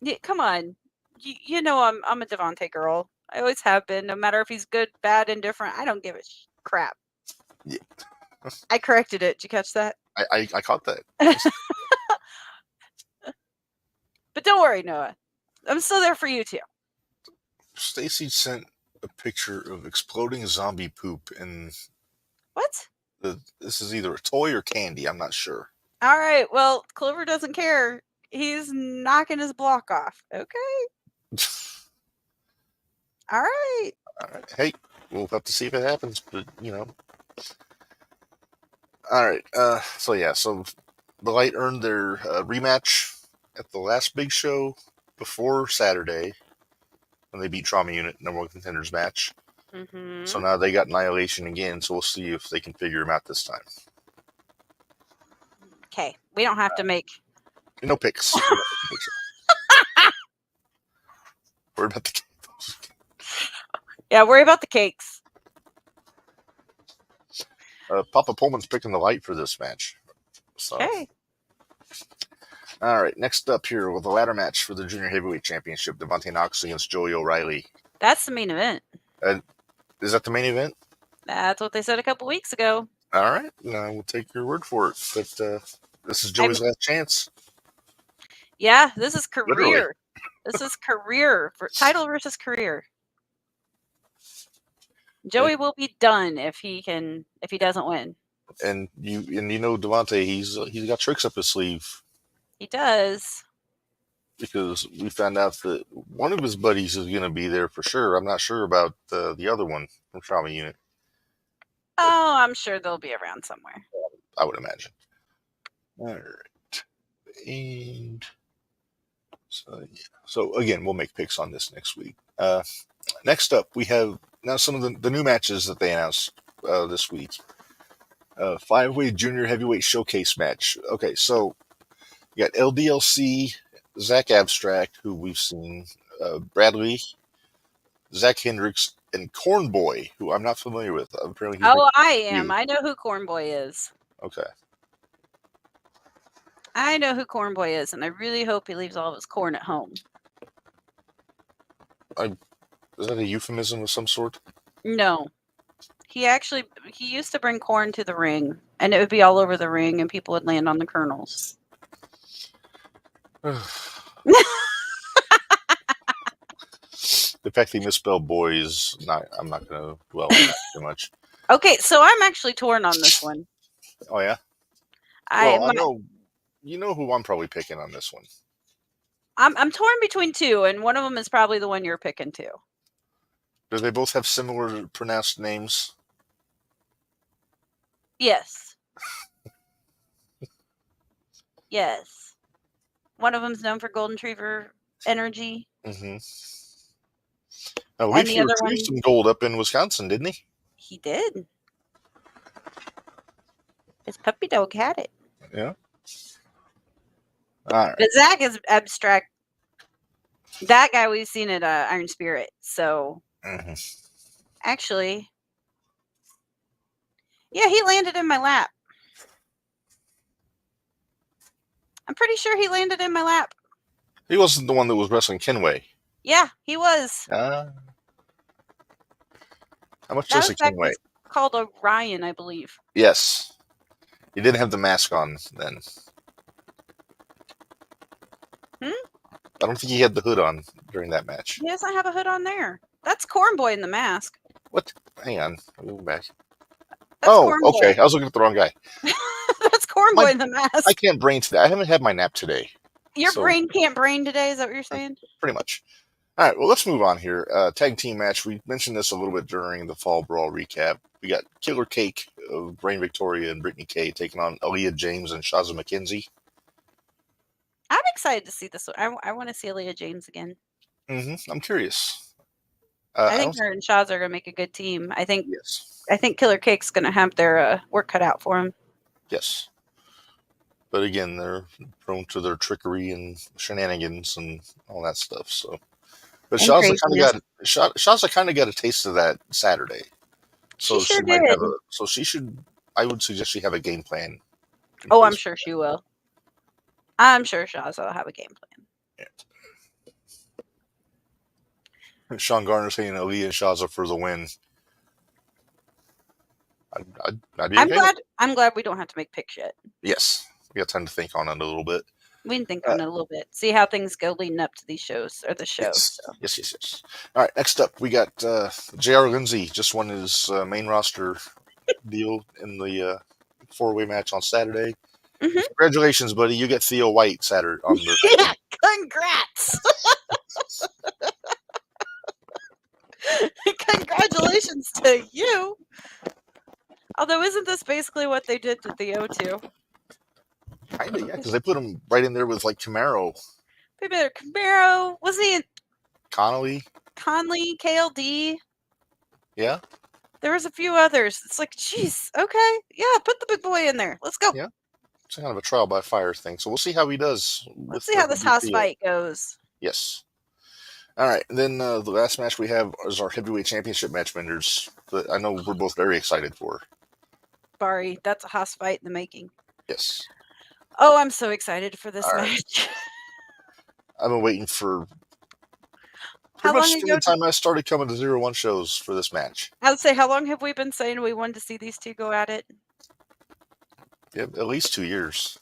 yeah, come on. You know I'm a Devontae girl. I always have been, no matter if he's good, bad, indifferent. I don't give a crap. Yeah. I corrected it. Did you catch that? I caught that. But don't worry, Noah. I'm still there for you too. Stacy sent a picture of exploding zombie poop, and what? This is either a toy or candy. I'm not sure. All right. Well, Clover doesn't care. He's knocking his block off. Okay. All right. All right. Hey, we'll have to see if it happens, but All right. So the Light earned their rematch at the last big show before Saturday when they beat Trauma Unit number 1 contenders match. Mm-hmm. So now they got Annihilation again. So we'll see if they can figure them out this time. Okay. We don't have to make no picks. Worry about the cakes. Yeah, worry about the cakes. Papa Pullman's picking the Light for this match. So. Okay. All right, next up here with the ladder match for the Junior Heavyweight Championship, Devontae Knox against Joey O'Reilly. That's the main event. Is that the main event? That's what they said a couple weeks ago. All right, we'll take your word for it. But this is Joey's last chance. Yeah, this is career. Literally. This is career. For title versus career. Joey will be done if he doesn't win. And Devontae, he's got tricks up his sleeve. He does. Because we found out that one of his buddies is going to be there for sure. I'm not sure about the other one from Trauma Unit. Oh, I'm sure they'll be around somewhere. I would imagine. All right. And so again, we'll make picks on this next week. Next up, we have now some of the new matches that they announced this week. 5-way Junior Heavyweight Showcase match. Okay, so you got LDLC, Zach Abstract, who we've seen, Bradley, Zach Hendricks, and Cornboy, who I'm not familiar with. Apparently, I am. I know who Cornboy is. Okay. I know who Cornboy is, and I really hope he leaves all of his corn at home. Is that a euphemism of some sort? No. He used to bring corn to the ring, and it would be all over the ring, and people would land on the kernels. The fact that he misspelled boy is not. I'm not going to dwell on that too much. Okay, so I'm actually torn on this one. Oh yeah. I know. You know who I'm probably picking on this one. I'm torn between two, and one of them is probably the one you're picking too. Do they both have similar pronounced names? Yes. Yes. One of them's known for Golden Retriever energy. Mm-hmm. Leaf retrieved some gold up in Wisconsin, didn't he? He did. His puppy dog had it. Yeah. All right. But Zach is Abstract. That guy we've seen at Iron Spirit. So, actually, yeah, he landed in my lap. I'm pretty sure he landed in my lap. He wasn't the one that was wrestling Kenway. Yeah, he was. How much does a Kenway? Called Orion, I believe. Yes. He didn't have the mask on then. I don't think he had the hood on during that match. He doesn't have a hood on there. That's Cornboy in the mask. What? Hang on. I'll go back. That's Cornboy. Okay. I was looking at the wrong guy. That's Cornboy in the mask. I can't brain today. I haven't had my nap today. Your brain can't brain today? Is that what you're saying? Pretty much. All right. Well, let's move on here. Tag team match. We mentioned this a little bit during the Fall Brawl recap. we got Killer Cake of Brain Victoria and Brittany Kay taking on Aaliyah James and Shaza McKenzie. I'm excited to see this one. I want to see Aaliyah James again. I'm curious. I think her and Shaz are gonna make a good team. I think Killer Cake's gonna have their work cut out for him. Yes. But again, they're prone to their trickery and shenanigans and all that stuff. So, but Shaza kind of got a taste of that Saturday. So she sure might did. have a. So she should. I would suggest she have a game plan. Oh, I'm sure she will. I'm sure Shaza will have a game plan. Yeah. Sean Garner saying Aaliyah and Shaza for the win. I'd be okay. I'm glad we don't have to make picks yet. Yes, we got time to think on it a little bit. We can think on it a little bit. See how things go leading up to these shows or the show. Yes. So. Yes. All right, next up we got J.R. Lindsay just won his main roster deal in the 4-way match on Saturday. Mm-hmm. Congratulations, buddy! You get Theo White Saturday on the. Yeah, congrats! Congratulations to you. Although, isn't this basically what they did to Theo too? Kinda, yeah, because they put him right in there with like Camaro. Camaro, wasn't he? Conley, KLD. Yeah. There was a few others. It's like, geez, okay, yeah, put the big boy in there. Let's go. Yeah, it's kind of a trial by fire thing. So we'll see how he does. Let's see how this house fight goes. Yes. All right, and then the last match we have is our heavyweight championship match, Minderz, that I know we're both very excited for. Barry, that's a house fight in the making. Yes. Oh, I'm so excited for this match. I've been waiting for pretty much from the time I started coming to 0-1 shows for this match. I would say, how long have we been saying we wanted to see these two go at it? Yeah, at least 2 years.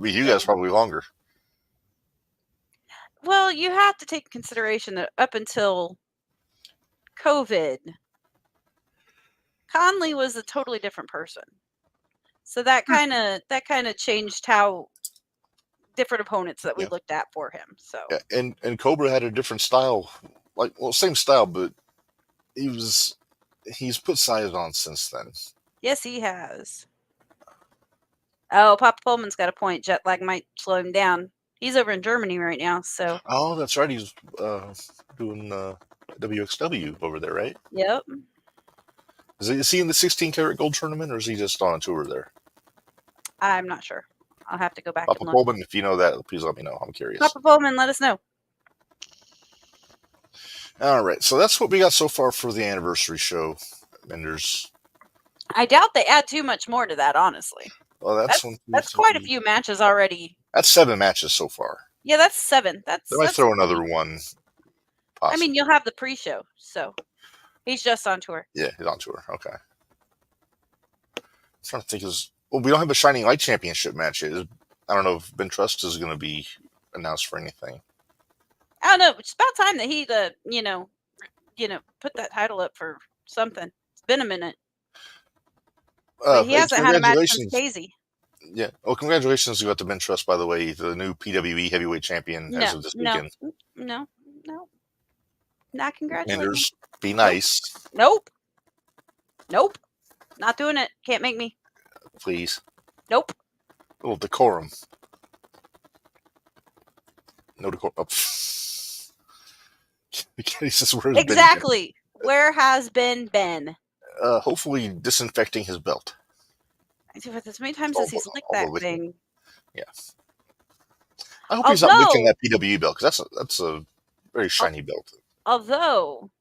You guys probably longer. Well, you have to take consideration that up until COVID, Conley was a totally different person. So that kind of changed how different opponents that we looked at for him. So and Cobra had a different style, same style, but he's put size on since then. Yes, he has. Oh, Papa Pullman's got a point. Jet lag might slow him down. He's over in Germany right now, so. Oh, that's right. He's doing WXW over there, right? Yep. Is he in the 16 karat gold tournament, or is he just on a tour there? I'm not sure. I'll have to go back Papa and look. Pullman, if you know that, please let me know. I'm curious. Papa Pullman, let us know. All right, so that's what we got so far for the anniversary show, Minderz. I doubt they add too much more to that, honestly. Well, that's quite a few matches already. That's 7 matches so far. Yeah, that's 7. They might throw another one. Possibly. I mean, you'll have the pre-show, so he's just on tour. Yeah, he's on tour. Okay. I'm trying to think. We don't have a Shining Light Championship match yet. I don't know if Ben Trust is going to be announced for anything. I don't know. It's about time that he, put that title up for something. It's been a minute. But he hasn't had a match since Casey. Yeah. Well, congratulations to Ben Trust, by the way, the new PWE heavyweight champion as of this weekend. No. Not congratulations. Minderz, be nice. Nope. Not doing it. Can't make me. Please. Nope. A little decorum. No decorum. Oh. Exactly. Where has Ben? Hopefully disinfecting his belt. As many times as he's licked that thing. Yeah. I hope he's not licking that PWE belt, because that's a very shiny belt. Although,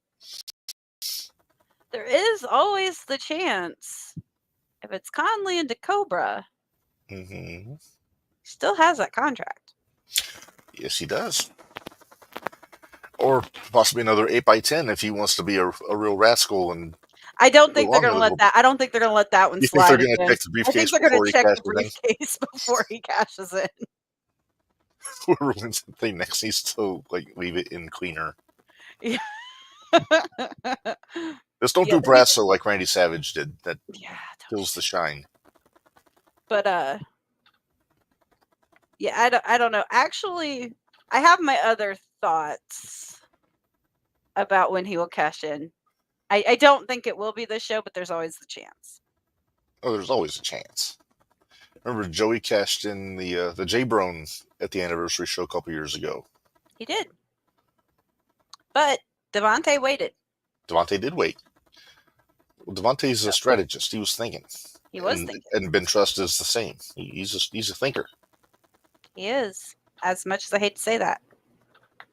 there is always the chance, if it's Conley into Cobra, still has that contract. Yes, he does. Or possibly another 8x10 if he wants to be a real rascal and. I don't think they're going to let that. I don't think they're going to let that one slide. They're going to check the briefcase. I think they're going to check the briefcase before he cashes in. Whoever wins the thing next needs to leave it in cleaner. Yeah. Just don't do brasso like Randy Savage did. That kills the shine. But I don't know. Actually, I have my other thoughts about when he will cash in. I don't think it will be this show, but there's always the chance. Oh, there's always a chance. Remember, Joey cashed in the J Brone at the anniversary show a couple years ago. He did. But Devontae waited. Devontae did wait. Well, Devontae's a strategist. He was thinking. He was thinking. And Ben Trust is the same. He's a thinker. He is. As much as I hate to say that.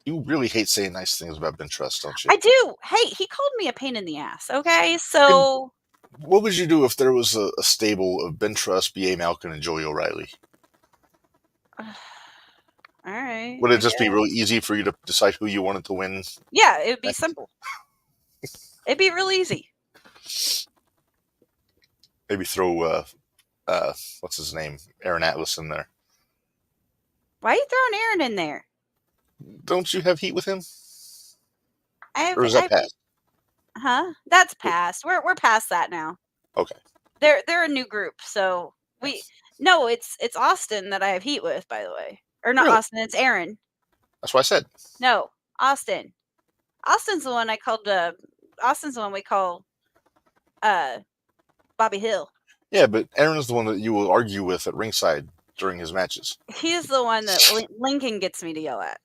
You really hate saying nice things about Ben Trust, don't you? I do. Hey, he called me a pain in the ass. Okay, so what would you do if there was a stable of Ben Trust, B.A. Malkin, and Joey O'Reilly? all right. Would it just be really easy for you to decide who you wanted to win? Yeah, it would be simple. It'd be real easy. Maybe throw what's his name, Aaron Atlas in there. Why are you throwing Aaron in there? Don't you have heat with him? Or is that past? Huh? That's past. We're past that now. Okay. They're a new group, so no, it's Austin that I have heat with, by the way. Or not really? Austin, it's Aaron. That's what I said. No, Austin. Austin's the one I called Austin's the one we call Bobby Hill. Yeah, but Aaron is the one that you will argue with at ringside during his matches. He's the one that Lincoln gets me to yell at.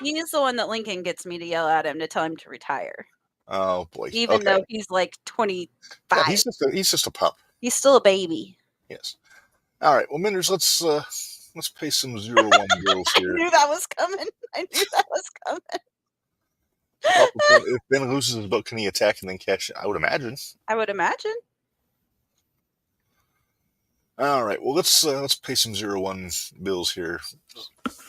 He's the one that Lincoln gets me to yell at him to tell him to retire. Oh boy! Even though he's like 25, yeah, he's just a pup. He's still a baby. Yes. All right. Well, Minderz, let's pay some 0-1 girls here. I knew that was coming. If Ben loses his belt, can he attack and then catch it? I would imagine. All right. Well, let's pay some 0-1 bills here.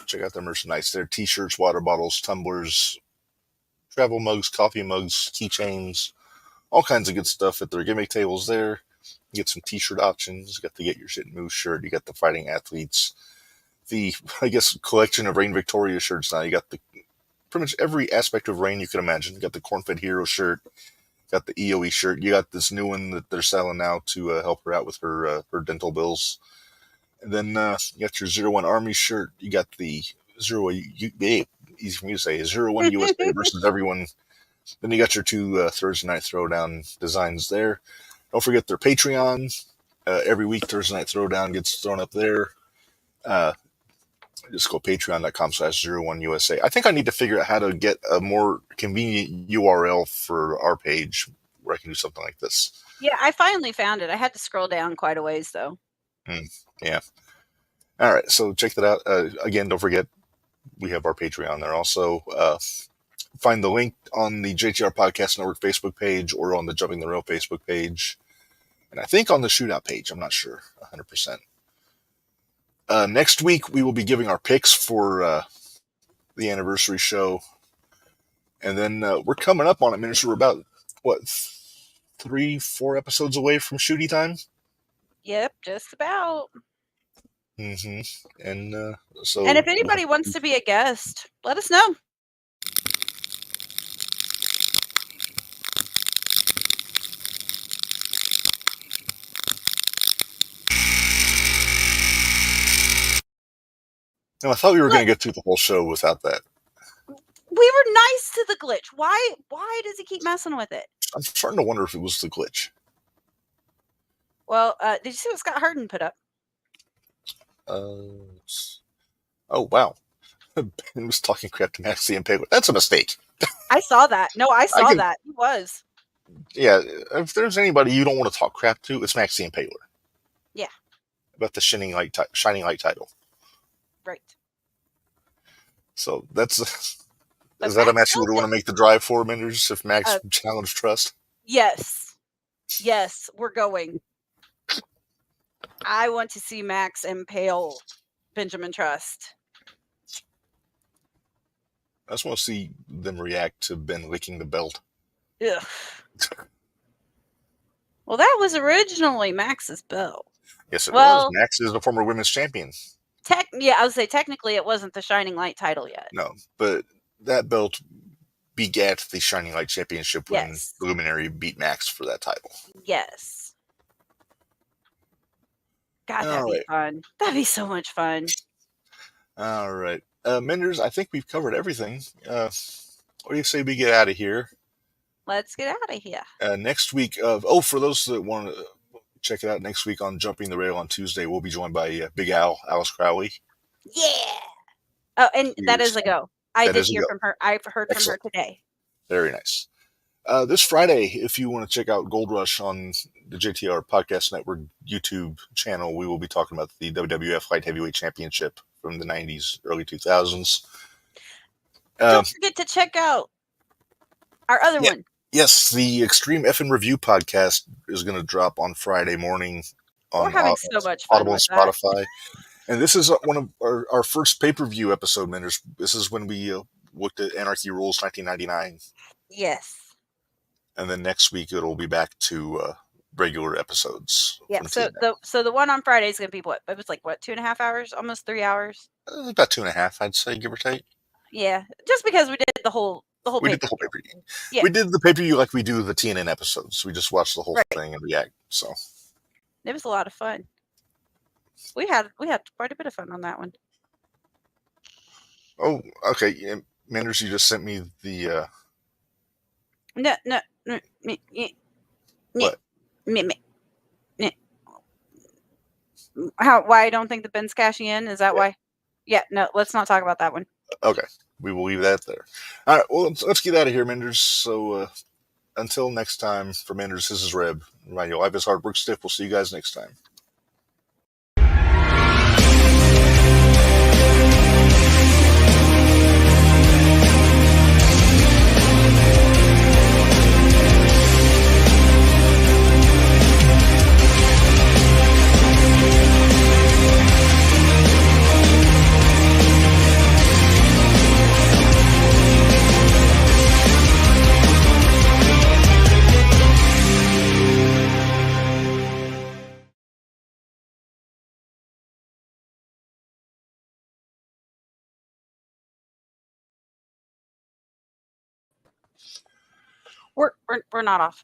Check out their merchandise. Their T-shirts, water bottles, tumblers, travel mugs, coffee mugs, keychains, all kinds of good stuff at their gimmick tables there. You get some T-shirt options. You got the Get Your Shit Moose shirt. You got the Fighting Athletes. The, I guess, collection of Reign Victoria shirts now. You got the pretty much every aspect of Reign you can imagine. You got the Corn-Fed Hero shirt. You got the EOE shirt. You got this new one that they're selling now to help her out with her dental bills. And then you got your 0-1 Army shirt. You got the 0-1, easy for me to say, 0-1 USA versus everyone. Then you got your two Thursday Night Throwdown designs there. Don't forget their Patreon. Every week, Thursday Night Throwdown gets thrown up there. Just go patreon.com/01USA. I think I need to figure out how to get a more convenient URL for our page where I can do something like this. Yeah, I finally found it. I had to scroll down quite a ways, though. Yeah. All right, so check that out. Again, don't forget, we have our Patreon there also. Find the link on the JTR Podcast Network Facebook page or on the Jumping the Rail Facebook page. And I think on the Shootout page. I'm not sure 100%. Next week, we will be giving our picks for the anniversary show. And then we're coming up on it, Minderz. We're about, 3-4 episodes away from shooty time? Yep, just about. And and if anybody wants to be a guest, let us know. No, I thought we were going to get through the whole show without that. We were nice to the glitch. Why does he keep messing with it? I'm starting to wonder if it was the glitch. Well, did you see what Scott Harden put up? Oh, wow. Ben was talking crap to Maxie and Pegler. That's a mistake. I saw that. No, I saw that. He was. Yeah, if there's anybody you don't want to talk crap to, it's Maxie and Pegler. Yeah. About the Shining Light title. Right. So that's... Is that a match you would want to make the drive for, Minderz, if Max challenged Trust? Yes. Yes, we're going. I want to see Max impale Benjamin Trust. I just want to see them react to Ben licking the belt. Ugh. Well, that was originally Max's belt. Yes, it was. Max is the former women's champion. Yeah, I would say technically it wasn't the Shining Light title yet. No, but that belt begat the Shining Light Championship when Luminary beat Max for that title. Yes. God, that'd be fun. That'd be so much fun. All right. Minderz, I think we've covered everything. what do you say we get out of here? Let's get out of here. Next week, for those that want to check it out, next week on Jumping the Rail on Tuesday, we'll be joined by Big Al, Alice Crowley. Yeah. Oh, and that is a go. I That did is a hear go. from her. I've heard Excellent. from her today. Very nice. This Friday, if you want to check out Gold Rush on the JTR Podcast Network YouTube channel, we will be talking about the WWF Light Heavyweight Championship from the 90s, early 2000s. Don't forget to check out our other one. Yes, the Extreme F and Review podcast is going to drop on Friday morning on We're having so much fun Audible with and Spotify. And this is one of our first pay-per-view episode, Minderz. This is when we looked at Anarchy Rules 1999. Yes. And then next week it'll be back to regular episodes. Yeah. So the one on Friday is going to be what? It was like what, 2.5 hours, almost 3 hours. About 2.5, I'd say, give or take. Yeah, just because we did the whole we did the whole pay-per-view. Yeah. We did the pay-per-view like we do the TNN episodes. We just watched the whole thing and react. So it was a lot of fun. We had quite a bit of fun on that one. Oh, okay. Minderz, you just sent me the. No. What? Why I don't think the Ben's cashing in? Is that why? Yeah. No. Let's not talk about that one. Okay, we will leave that there. All right. Well, let's get out of here, Minderz. So until next time, for Minderz, this is Reb. Remind you, life is hard, work stiff. We'll see you guys next time. We're not off.